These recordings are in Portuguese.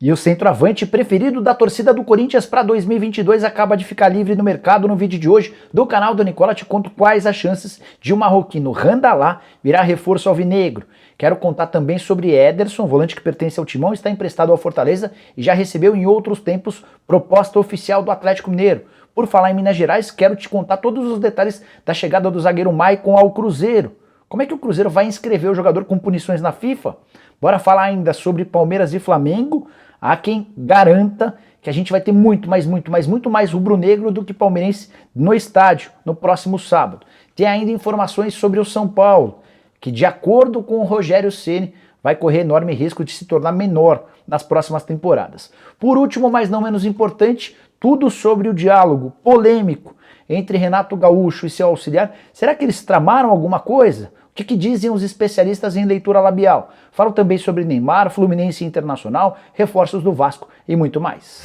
E o centroavante preferido da torcida do Corinthians para 2022 acaba de ficar livre no mercado. No vídeo de hoje do canal do Nicola te conto quais as chances de o marroquino Randallah virar reforço alvinegro. Quero contar também sobre Ederson, volante que pertence ao Timão, está emprestado ao Fortaleza e já recebeu em outros tempos proposta oficial do Atlético Mineiro. Por falar em Minas Gerais, quero te contar todos os detalhes da chegada do zagueiro Maicon ao Cruzeiro. Como é que o Cruzeiro vai inscrever o jogador com punições na FIFA? Bora falar ainda sobre Palmeiras e Flamengo. Há quem garanta que a gente vai ter muito mais rubro-negro do que palmeirense no estádio no próximo sábado. Tem ainda informações sobre o São Paulo, que de acordo com o Rogério Ceni vai correr enorme risco de se tornar menor nas próximas temporadas. Por último, mas não menos importante, tudo sobre o diálogo polêmico entre Renato Gaúcho e seu auxiliar. Será que eles tramaram alguma coisa? O que dizem os especialistas em leitura labial? Falo também sobre Neymar, Fluminense Internacional, reforços do Vasco e muito mais.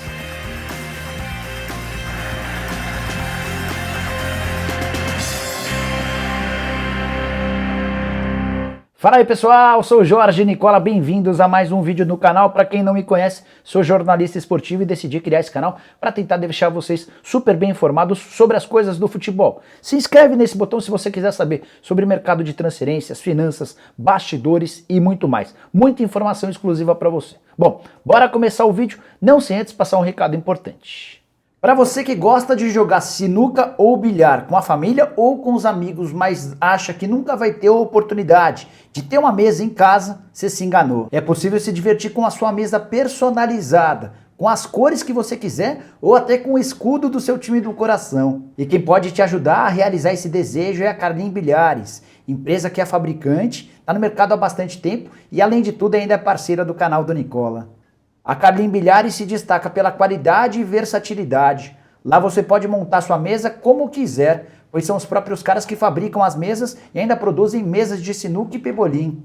Fala aí pessoal, sou Jorge Nicola, bem-vindos a mais um vídeo no canal. Para quem não me conhece, sou jornalista esportivo e decidi criar esse canal para tentar deixar vocês super bem informados sobre as coisas do futebol. Se inscreve nesse botão se você quiser saber sobre mercado de transferências, finanças, bastidores e muito mais. Muita informação exclusiva para você. Bom, bora começar o vídeo, não sem antes passar um recado importante. Para você que gosta de jogar sinuca ou bilhar com a família ou com os amigos, mas acha que nunca vai ter a oportunidade de ter uma mesa em casa, você se enganou. É possível se divertir com a sua mesa personalizada, com as cores que você quiser ou até com o escudo do seu time do coração. E quem pode te ajudar a realizar esse desejo é a Carlin Bilhares, empresa que é fabricante, está no mercado há bastante tempo e além de tudo ainda é parceira do canal do Nicola. A Carlin Bilhares se destaca pela qualidade e versatilidade. Lá você pode montar sua mesa como quiser, pois são os próprios caras que fabricam as mesas e ainda produzem mesas de sinuca e pebolim.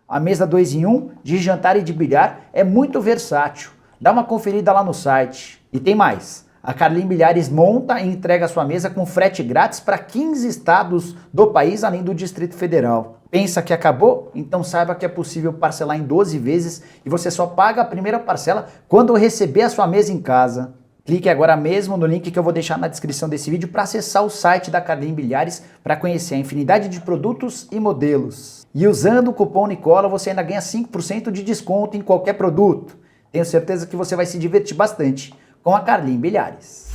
A mesa 2 em 1, de jantar e de bilhar, é muito versátil. Dá uma conferida lá no site. E tem mais. A Carlin Bilhares monta e entrega a sua mesa com frete grátis para 15 estados do país, além do Distrito Federal. Pensa que acabou? Então saiba que é possível parcelar em 12 vezes e você só paga a primeira parcela quando receber a sua mesa em casa. Clique agora mesmo no link que eu vou deixar na descrição desse vídeo para acessar o site da Carlin Bilhares para conhecer a infinidade de produtos e modelos. E usando o cupom Nicola você ainda ganha 5% de desconto em qualquer produto. Tenho certeza que você vai se divertir bastante com a Carlin Bilhares.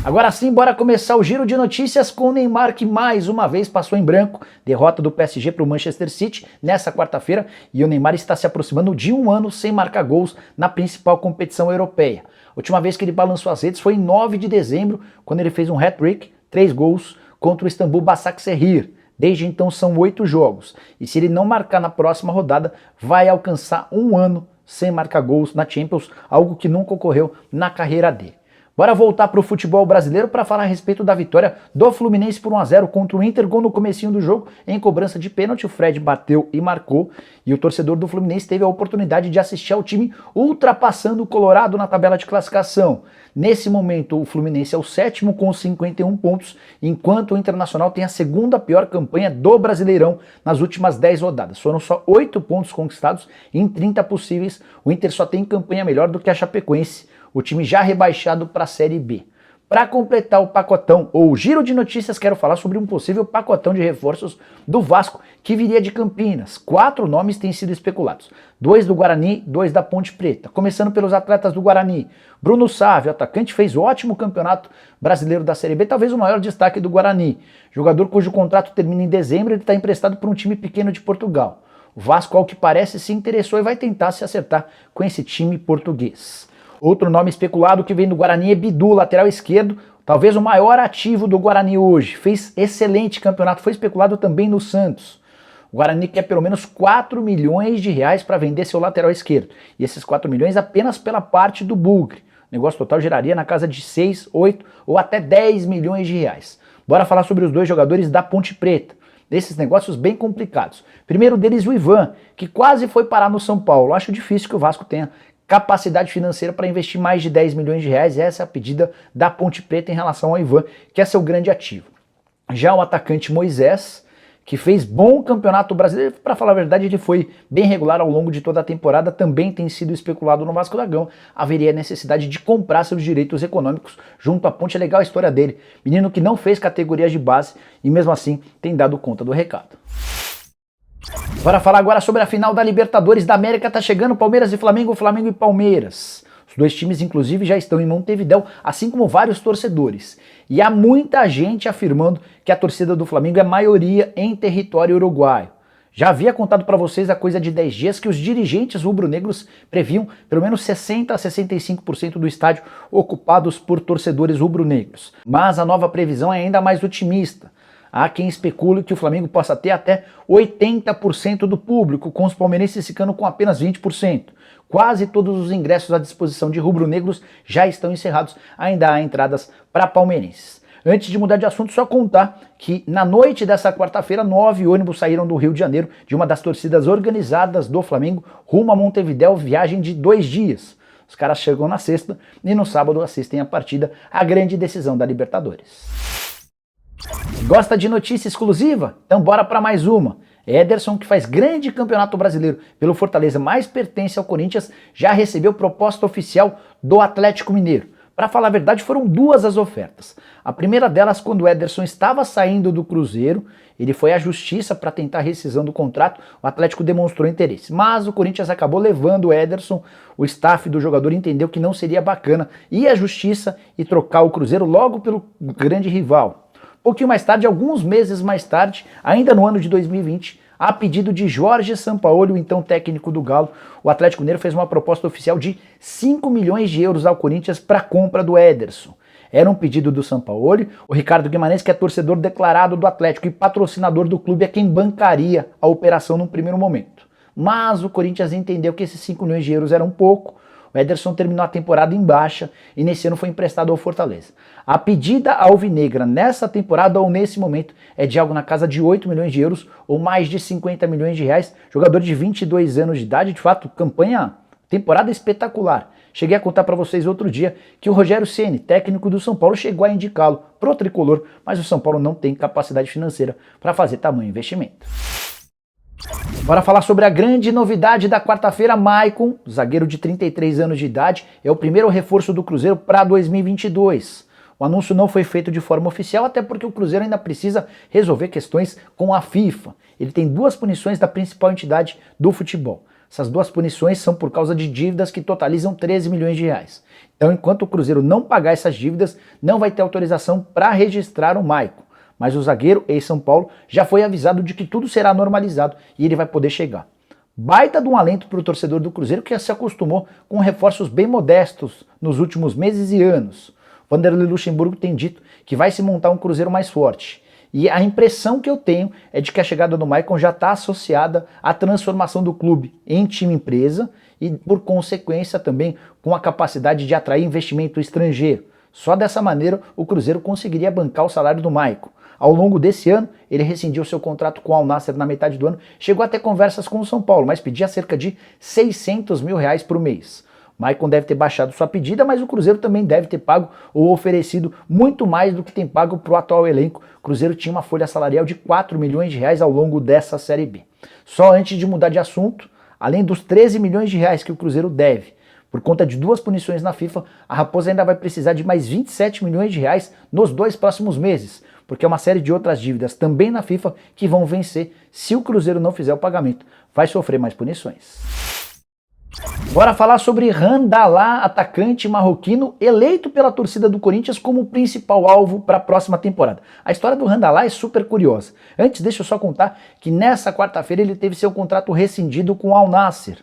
Agora sim, bora começar o giro de notícias com o Neymar, que mais uma vez passou em branco. Derrota do PSG para o Manchester City nessa quarta-feira e o Neymar está se aproximando de um ano sem marcar gols na principal competição europeia. A última vez que ele balançou as redes foi em 9 de dezembro, quando ele fez um hat-trick, 3 gols, contra o Istambul Başakşehir. Desde então são 8 jogos e se ele não marcar na próxima rodada, vai alcançar um ano sem marcar gols na Champions, algo que nunca ocorreu na carreira dele. Bora voltar para o futebol brasileiro para falar a respeito da vitória do Fluminense por 1-0 contra o Inter. Gol no comecinho do jogo, em cobrança de pênalti, o Fred bateu e marcou. E o torcedor do Fluminense teve a oportunidade de assistir ao time ultrapassando o Colorado na tabela de classificação. Nesse momento, o Fluminense é o 7º com 51 pontos, enquanto o Internacional tem a segunda pior campanha do Brasileirão nas últimas 10 rodadas. Foram só 8 pontos conquistados em 30 possíveis. O Inter só tem campanha melhor do que a Chapecoense, o time já rebaixado para a Série B. Para completar o pacotão, ou giro de notícias, quero falar sobre um possível pacotão de reforços do Vasco, que viria de Campinas. 4 nomes têm sido especulados. 2 do Guarani, 2 da Ponte Preta. Começando pelos atletas do Guarani. Bruno Sávio, atacante, fez ótimo campeonato brasileiro da Série B, talvez o maior destaque do Guarani. Jogador cujo contrato termina em dezembro, ele está emprestado para um time pequeno de Portugal. O Vasco, ao que parece, se interessou e vai tentar se acertar com esse time português. Outro nome especulado que vem do Guarani é Bidu, lateral esquerdo, talvez o maior ativo do Guarani hoje. Fez excelente campeonato, foi especulado também no Santos. O Guarani quer pelo menos 4 milhões de reais para vender seu lateral esquerdo. E esses 4 milhões apenas pela parte do Bugre. O negócio total geraria na casa de 6, 8 ou até 10 milhões de reais. Bora falar sobre os 2 jogadores da Ponte Preta. Desses negócios bem complicados. Primeiro deles o Ivan, que quase foi parar no São Paulo. Acho difícil que o Vasco tenha capacidade financeira para investir mais de 10 milhões de reais. Essa é a pedida da Ponte Preta em relação ao Ivan, que é seu grande ativo. Já o atacante Moisés, que fez bom campeonato brasileiro. Para falar a verdade, ele foi bem regular ao longo de toda a temporada, também tem sido especulado no Vasco da Gama. Haveria necessidade de comprar seus direitos econômicos junto à Ponte. É legal a história dele, menino que não fez categorias de base e mesmo assim tem dado conta do recado. Bora falar agora sobre a final da Libertadores da América. Tá chegando Palmeiras e Flamengo, Flamengo e Palmeiras. Os dois times, inclusive, já estão em Montevidéu, assim como vários torcedores. E há muita gente afirmando que a torcida do Flamengo é maioria em território uruguaio. Já havia contado para vocês há coisa de 10 dias que os dirigentes rubro-negros previam pelo menos 60 a 65% do estádio ocupados por torcedores rubro-negros. Mas a nova previsão é ainda mais otimista. Há quem especule que o Flamengo possa ter até 80% do público, com os palmeirenses ficando com apenas 20%. Quase todos os ingressos à disposição de rubro-negros já estão encerrados, ainda há entradas para palmeirenses. Antes de mudar de assunto, só contar que na noite dessa quarta-feira, 9 ônibus saíram do Rio de Janeiro, de uma das torcidas organizadas do Flamengo, rumo a Montevidéu, viagem de 2 dias. Os caras chegam na sexta e no sábado assistem a partida, a grande decisão da Libertadores. Gosta de notícia exclusiva? Então bora para mais uma. Ederson, que faz grande campeonato brasileiro pelo Fortaleza, mas pertence ao Corinthians, já recebeu proposta oficial do Atlético Mineiro. Para falar a verdade, foram 2 as ofertas. A primeira delas, quando o Ederson estava saindo do Cruzeiro, ele foi à justiça para tentar a rescisão do contrato, o Atlético demonstrou interesse. Mas o Corinthians acabou levando o Ederson, o staff do jogador entendeu que não seria bacana ir à justiça e trocar o Cruzeiro logo pelo grande rival. Pouquinho mais tarde, alguns meses mais tarde, ainda no ano de 2020, a pedido de Jorge Sampaoli, o então técnico do Galo, o Atlético Mineiro fez uma proposta oficial de 5 milhões de euros ao Corinthians para a compra do Ederson. Era um pedido do Sampaoli, o Ricardo Guimarães, que é torcedor declarado do Atlético e patrocinador do clube, é quem bancaria a operação num primeiro momento. Mas o Corinthians entendeu que esses 5 milhões de euros eram pouco. O Ederson terminou a temporada em baixa e nesse ano foi emprestado ao Fortaleza. A pedida alvinegra nessa temporada ou nesse momento é de algo na casa de 8 milhões de euros ou mais de 50 milhões de reais. Jogador de 22 anos de idade, de fato, temporada espetacular. Cheguei a contar para vocês outro dia que o Rogério Ceni, técnico do São Paulo, chegou a indicá-lo pro tricolor, mas o São Paulo não tem capacidade financeira para fazer tamanho investimento. Bora falar sobre a grande novidade da quarta-feira. Maicon, zagueiro de 33 anos de idade, é o primeiro reforço do Cruzeiro para 2022. O anúncio não foi feito de forma oficial, até porque o Cruzeiro ainda precisa resolver questões com a FIFA. Ele tem 2 punições da principal entidade do futebol. Essas 2 punições são por causa de dívidas que totalizam 13 milhões de reais. Então, enquanto o Cruzeiro não pagar essas dívidas, não vai ter autorização para registrar o Maicon. Mas o zagueiro, ex-São Paulo, já foi avisado de que tudo será normalizado e ele vai poder chegar. Baita de um alento para o torcedor do Cruzeiro, que se acostumou com reforços bem modestos nos últimos meses e anos. Vanderlei Luxemburgo tem dito que vai se montar um Cruzeiro mais forte. E a impressão que eu tenho é de que a chegada do Maicon já está associada à transformação do clube em time-empresa e, por consequência, também com a capacidade de atrair investimento estrangeiro. Só dessa maneira o Cruzeiro conseguiria bancar o salário do Maicon. Ao longo desse ano, ele rescindiu seu contrato com o Al Nassr na metade do ano, chegou a ter conversas com o São Paulo, mas pedia cerca de 600 mil reais por mês. Maicon deve ter baixado sua pedida, mas o Cruzeiro também deve ter pago ou oferecido muito mais do que tem pago para o atual elenco. O Cruzeiro tinha uma folha salarial de 4 milhões de reais ao longo dessa Série B. Só antes de mudar de assunto, além dos 13 milhões de reais que o Cruzeiro deve, por conta de 2 punições na FIFA, a Raposa ainda vai precisar de mais 27 milhões de reais nos 2 próximos meses, porque é uma série de outras dívidas também na FIFA que vão vencer se o Cruzeiro não fizer o pagamento. Vai sofrer mais punições. Bora falar sobre Randalá, atacante marroquino, eleito pela torcida do Corinthians como principal alvo para a próxima temporada. A história do Randalá é super curiosa. Antes, deixa eu só contar que nessa quarta-feira ele teve seu contrato rescindido com o Al Nassr.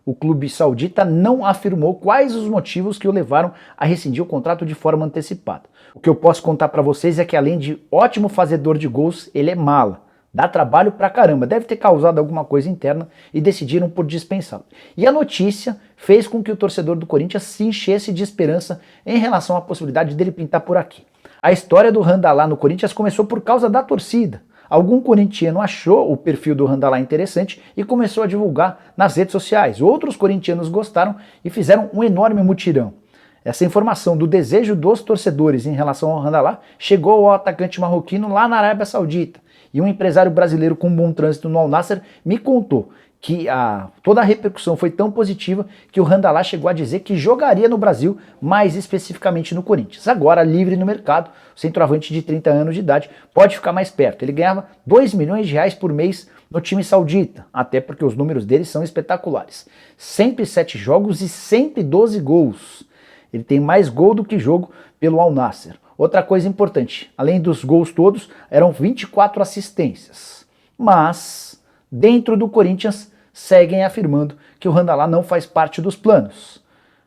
O clube saudita não afirmou quais os motivos que o levaram a rescindir o contrato de forma antecipada. O que eu posso contar para vocês é que, além de ótimo fazedor de gols, ele é mala. Dá trabalho pra caramba, deve ter causado alguma coisa interna e decidiram por dispensá-lo. E a notícia fez com que o torcedor do Corinthians se enchesse de esperança em relação à possibilidade dele pintar por aqui. A história do Randalá no Corinthians começou por causa da torcida. Algum corintiano achou o perfil do Randalá interessante e começou a divulgar nas redes sociais. Outros corintianos gostaram e fizeram um enorme mutirão. Essa informação do desejo dos torcedores em relação ao Randalá chegou ao atacante marroquino lá na Arábia Saudita. E um empresário brasileiro com bom trânsito no Al Nassr me contou que toda a repercussão foi tão positiva que o Randallah chegou a dizer que jogaria no Brasil, mais especificamente no Corinthians. Agora, livre no mercado, o centroavante de 30 anos de idade pode ficar mais perto. Ele ganhava 2 milhões de reais por mês no time saudita, até porque os números dele são espetaculares. 107 jogos e 112 gols. Ele tem mais gol do que jogo pelo Al Nassr. Outra coisa importante, além dos gols todos, eram 24 assistências. Mas, dentro do Corinthians, seguem afirmando que o Randallah não faz parte dos planos.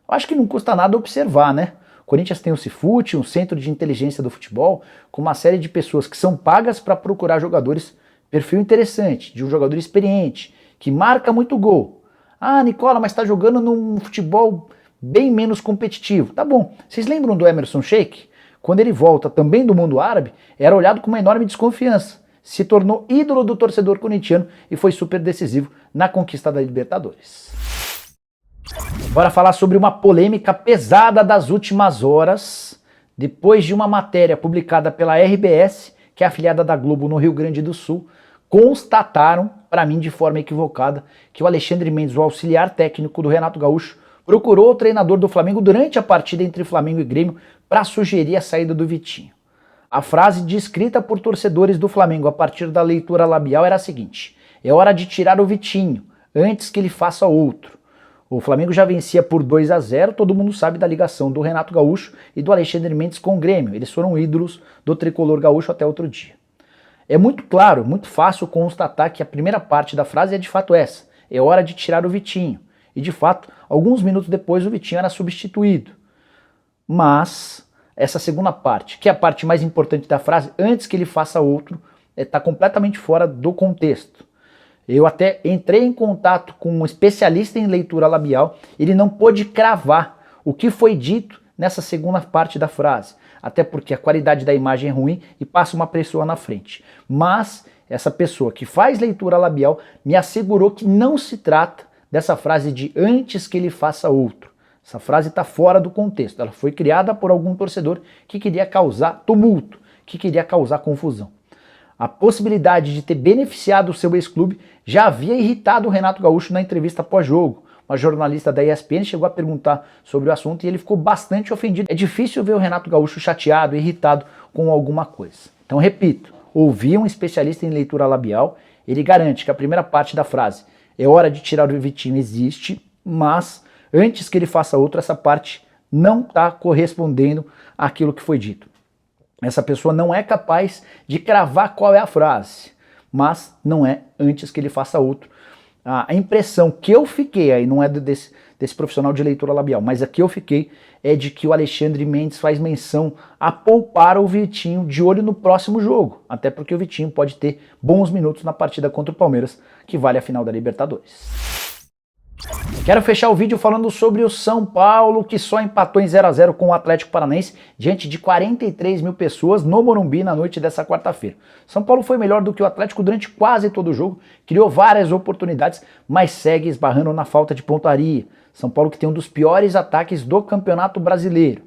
Eu acho que não custa nada observar, né? O Corinthians tem o Cifute, um centro de inteligência do futebol, com uma série de pessoas que são pagas para procurar jogadores, perfil interessante, de um jogador experiente, que marca muito gol. Ah, Nicola, mas está jogando num futebol bem menos competitivo. Tá bom, vocês lembram do Emerson Sheik? Quando ele volta também do mundo árabe, era olhado com uma enorme desconfiança. Se tornou ídolo do torcedor corintiano e foi super decisivo na conquista da Libertadores. Bora falar sobre uma polêmica pesada das últimas horas, depois de uma matéria publicada pela RBS, que é afiliada da Globo no Rio Grande do Sul, constataram, para mim de forma equivocada, que o Alexandre Mendes, o auxiliar técnico do Renato Gaúcho, procurou o treinador do Flamengo durante a partida entre Flamengo e Grêmio para sugerir a saída do Vitinho. A frase descrita por torcedores do Flamengo a partir da leitura labial era a seguinte: é hora de tirar o Vitinho, antes que ele faça outro. O Flamengo já vencia por 2-0, todo mundo sabe da ligação do Renato Gaúcho e do Alexandre Mendes com o Grêmio. Eles foram ídolos do tricolor gaúcho até outro dia. É muito claro, muito fácil constatar que a primeira parte da frase é de fato essa: é hora de tirar o Vitinho. E de fato, alguns minutos depois o Vitinho era substituído. Mas essa segunda parte, que é a parte mais importante da frase, antes que ele faça outro, está completamente fora do contexto. Eu até entrei em contato com um especialista em leitura labial, ele não pôde cravar o que foi dito nessa segunda parte da frase, até porque a qualidade da imagem é ruim e passa uma pessoa na frente. Mas essa pessoa que faz leitura labial me assegurou que não se trata dessa frase de antes que ele faça outro. Essa frase está fora do contexto, ela foi criada por algum torcedor que queria causar tumulto, que queria causar confusão. A possibilidade de ter beneficiado o seu ex-clube já havia irritado o Renato Gaúcho na entrevista pós-jogo. Uma jornalista da ESPN chegou a perguntar sobre o assunto e ele ficou bastante ofendido. É difícil ver o Renato Gaúcho chateado, irritado com alguma coisa. Então, repito, ouvi um especialista em leitura labial, ele garante que a primeira parte da frase é hora de tirar o Vitinho existe, mas antes que ele faça outro, essa parte não está correspondendo àquilo que foi dito. Essa pessoa não é capaz de cravar qual é a frase, mas não é antes que ele faça outro. A impressão que eu fiquei, aí não é desse profissional de leitura labial, mas a que eu fiquei é de que o Alexandre Mendes faz menção a poupar o Vitinho de olho no próximo jogo, até porque o Vitinho pode ter bons minutos na partida contra o Palmeiras, que vale a final da Libertadores. Quero fechar o vídeo falando sobre o São Paulo, que só empatou em 0-0 com o Atlético Paranaense diante de 43 mil pessoas no Morumbi na noite dessa quarta-feira. São Paulo foi melhor do que o Atlético durante quase todo o jogo, criou várias oportunidades, mas segue esbarrando na falta de pontaria. São Paulo que tem um dos piores ataques do Campeonato Brasileiro.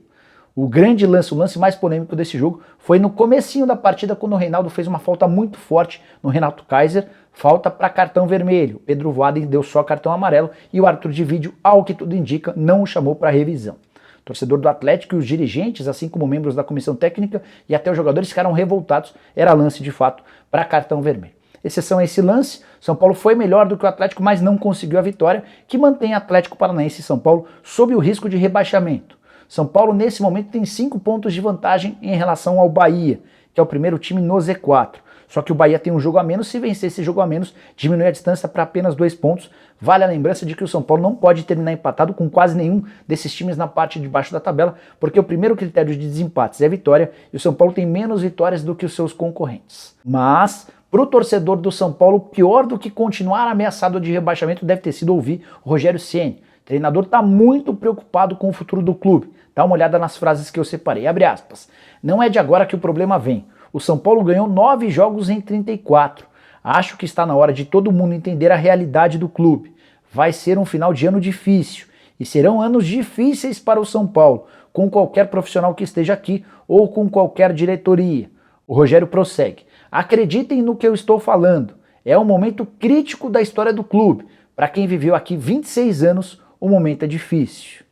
O grande lance, o lance mais polêmico desse jogo foi no comecinho da partida, quando o Reinaldo fez uma falta muito forte no Renato Kaiser, falta para cartão vermelho. Pedro Voaden deu só cartão amarelo e o árbitro de vídeo, ao que tudo indica, não o chamou para revisão. O torcedor do Atlético e os dirigentes, assim como membros da comissão técnica e até os jogadores ficaram revoltados, era lance de fato para cartão vermelho. Exceção a esse lance, São Paulo foi melhor do que o Atlético, mas não conseguiu a vitória, que mantém Atlético Paranaense e São Paulo sob o risco de rebaixamento. São Paulo, nesse momento, tem 5 pontos de vantagem em relação ao Bahia, que é o primeiro time no Z4. Só que o Bahia tem um jogo a menos, se vencer esse jogo a menos, diminui a distância para apenas 2 pontos. Vale a lembrança de que o São Paulo não pode terminar empatado com quase nenhum desses times na parte de baixo da tabela, porque o primeiro critério de desempates é vitória, e o São Paulo tem menos vitórias do que os seus concorrentes. Mas, para o torcedor do São Paulo, pior do que continuar ameaçado de rebaixamento deve ter sido ouvir o Rogério Ceni. O treinador está muito preocupado com o futuro do clube. Dá uma olhada nas frases que eu separei. Abre aspas. Não é de agora que o problema vem. O São Paulo ganhou 9 jogos em 34. Acho que está na hora de todo mundo entender a realidade do clube. Vai ser um final de ano difícil. E serão anos difíceis para o São Paulo, com qualquer profissional que esteja aqui ou com qualquer diretoria. O Rogério prossegue. Acreditem no que eu estou falando. É um momento crítico da história do clube. Para quem viveu aqui 26 anos, o momento é difícil.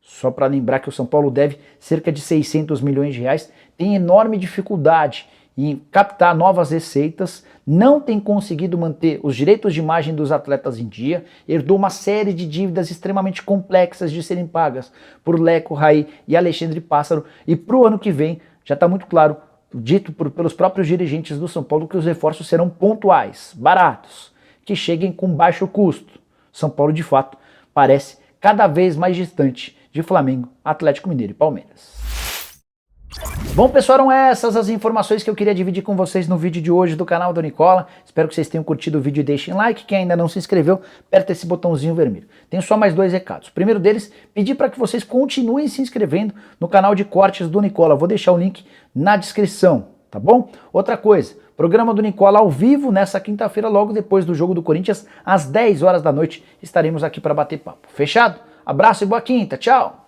Só para lembrar que o São Paulo deve cerca de 600 milhões de reais, tem enorme dificuldade em captar novas receitas, não tem conseguido manter os direitos de imagem dos atletas em dia, herdou uma série de dívidas extremamente complexas de serem pagas por Leco, Raí e Alexandre Pássaro, e para o ano que vem já está muito claro, dito pelos próprios dirigentes do São Paulo, que os reforços serão pontuais, baratos, que cheguem com baixo custo. São Paulo, de fato, parece cada vez mais distante de Flamengo, Atlético Mineiro e Palmeiras. Bom, pessoal, eram essas as informações que eu queria dividir com vocês no vídeo de hoje do canal do Nicola. Espero que vocês tenham curtido o vídeo e deixem like. Quem ainda não se inscreveu, aperta esse botãozinho vermelho. Tenho só mais 2 recados. O primeiro deles, pedir para que vocês continuem se inscrevendo no canal de cortes do Nicola. Vou deixar o link na descrição, tá bom? Outra coisa, programa do Nicola ao vivo nessa quinta-feira, logo depois do jogo do Corinthians, às 10 horas da noite, estaremos aqui para bater papo. Fechado? Abraço e boa quinta. Tchau!